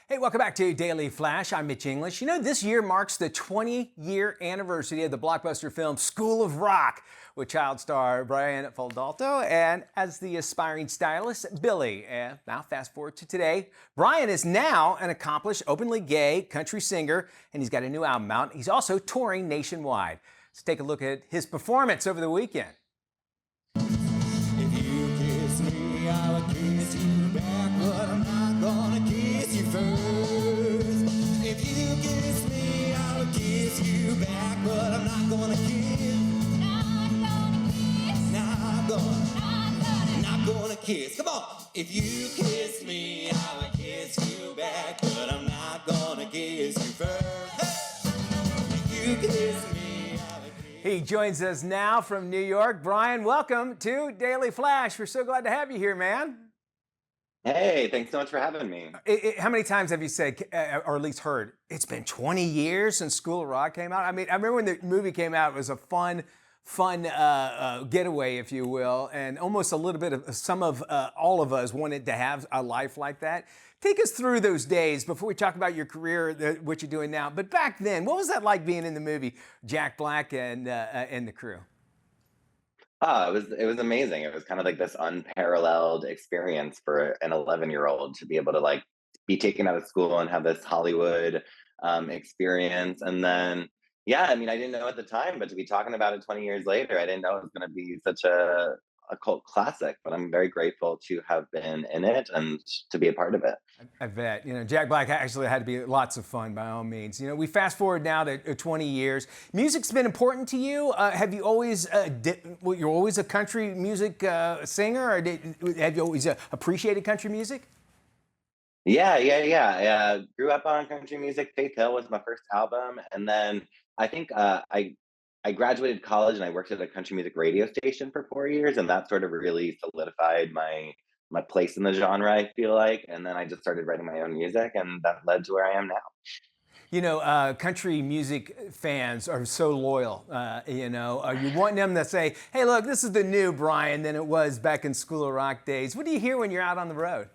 Hey, welcome back to Daily Flash. I'm Mitch English. You know, this year marks the 20-year anniversary of the blockbuster film School of Rock, with child star Brian Falduto and as the aspiring stylist, Billy. And now fast forward to today. Brian is now an accomplished, openly gay country singer, and he's got a new album out. He's also touring nationwide. Let's take a look at his performance over the weekend. If you kiss me, I will kiss you back, but I'm not gonna kiss you first. If you kiss me, I will kiss you back, but I'm not gonna kiss. Not gonna kiss. Come on. If you kiss me, I will kiss you back, but I'm not gonna kiss you first. If you kiss me, I will kiss. He joins us now from New York. Brian, welcome to Daily Flash. We're so glad to have you here, man. Hey, thanks so much for having me. How many times have you said, or at least heard, it's been 20 years since School of Rock came out? I mean, I remember when the movie came out, it was a fun getaway, if you will, and almost a little bit of all of us wanted to have a life like that. Take us through those days before we talk about your career, what you're doing now. But back then, what was that like being in the movie, Jack Black and the crew? It was amazing. It was kind of like this unparalleled experience for an 11-year-old to be able to like be taken out of school and have this Hollywood experience. And then, yeah, I mean, I didn't know at the time, but to be talking about it 20 years later, I didn't know it was going to be such a cult classic. But I'm very grateful to have been in it and to be a part of it. I bet. You know, Jack Black actually had to be lots of fun by all means. You know, we fast forward now to 20 years. Music's been important to you. Have you always, you're always a country music singer, or have you always appreciated country music? Yeah. Grew up on country music. Faith Hill was my first album, and then I think I graduated college and I worked at a country music radio station for 4 years, and that sort of really solidified my place in the genre, I feel like. And then I just started writing my own music, and that led to where I am now. You know, country music fans are so loyal. You know, you want them to say, hey, look, this is the new Brian than it was back in School of Rock days. What do you hear when you're out on the road?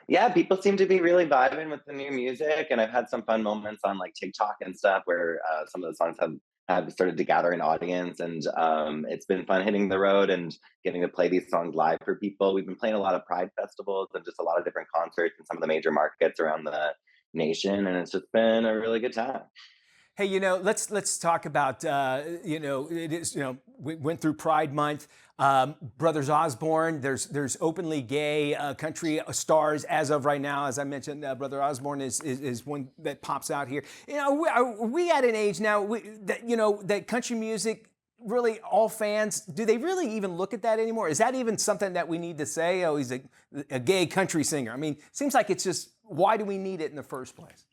Yeah, people seem to be really vibing with the new music, and I've had some fun moments on like TikTok and stuff where some of the songs have started to gather an audience, and it's been fun hitting the road and getting to play these songs live for people. We've been playing a lot of Pride festivals and just a lot of different concerts in some of the major markets around the nation, and it's just been a really good time. Hey, you know, let's talk about, you know, it is, you know, we went through Pride Month. Brothers Osborne, there's openly gay country stars as of right now. As I mentioned, Brother Osborne is one that pops out here. You know, are we at an age now that, you know, that country music, really all fans, do they really even look at that anymore? Is that even something that we need to say, oh, he's a gay country singer? I mean, seems like it's just, why do we need it in the first place?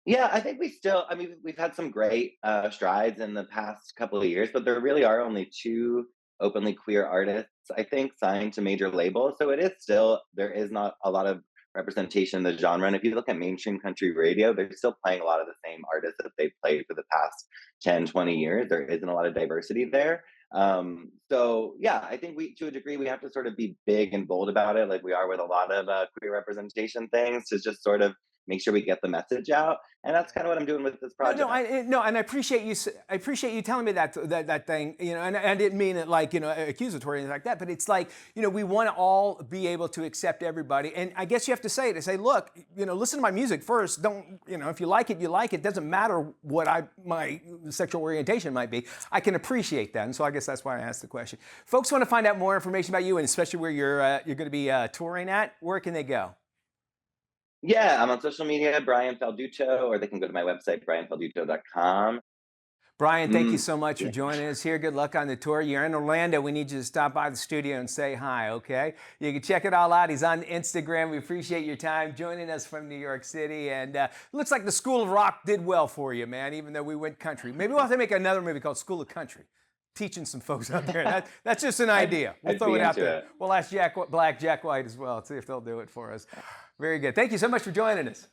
Yeah, I think I mean, we've had some great strides in the past couple of years, but there really are only two openly queer artists, I think, signed to major labels. So it is still, there is not a lot of representation in the genre. And if you look at mainstream country radio, they're still playing a lot of the same artists that they've played for the past 10, 20 years. There isn't a lot of diversity there. So yeah, I think to a degree, we have to sort of be big and bold about it, like we are with a lot of queer representation things, to just sort of make sure we get the message out. And that's kind of what I'm doing with this project. No, and I appreciate you. I appreciate you telling me that thing. You know, and I didn't mean it like, you know, accusatory or anything like that. But it's like, you know, we want to all be able to accept everybody. And I guess you have to say, look, you know, listen to my music first. Don't, you know, if you like it, you like it. Doesn't matter what my sexual orientation might be. I can appreciate that. And so I guess that's why I asked the question. Folks want to find out more information about you, and especially where you're going to be touring at. Where can they go? Yeah, I'm on social media, Brian Falduto, or they can go to my website, brianfalduto.com. Brian, thank you so much for Yeah. joining us here. Good luck on the tour. You're in Orlando. We need you to stop by the studio and say hi, okay? You can check it all out. He's on Instagram. We appreciate your time joining us from New York City. And looks like the School of Rock did well for you, man, even though we went country. Maybe we'll have to make another movie called School of Country, teaching some folks out there. That's just an idea. We'll I'd throw be it out into there. it. We'll ask Jack Black, Jack White as well, see if they'll do it for us. Very good. Thank you so much for joining us.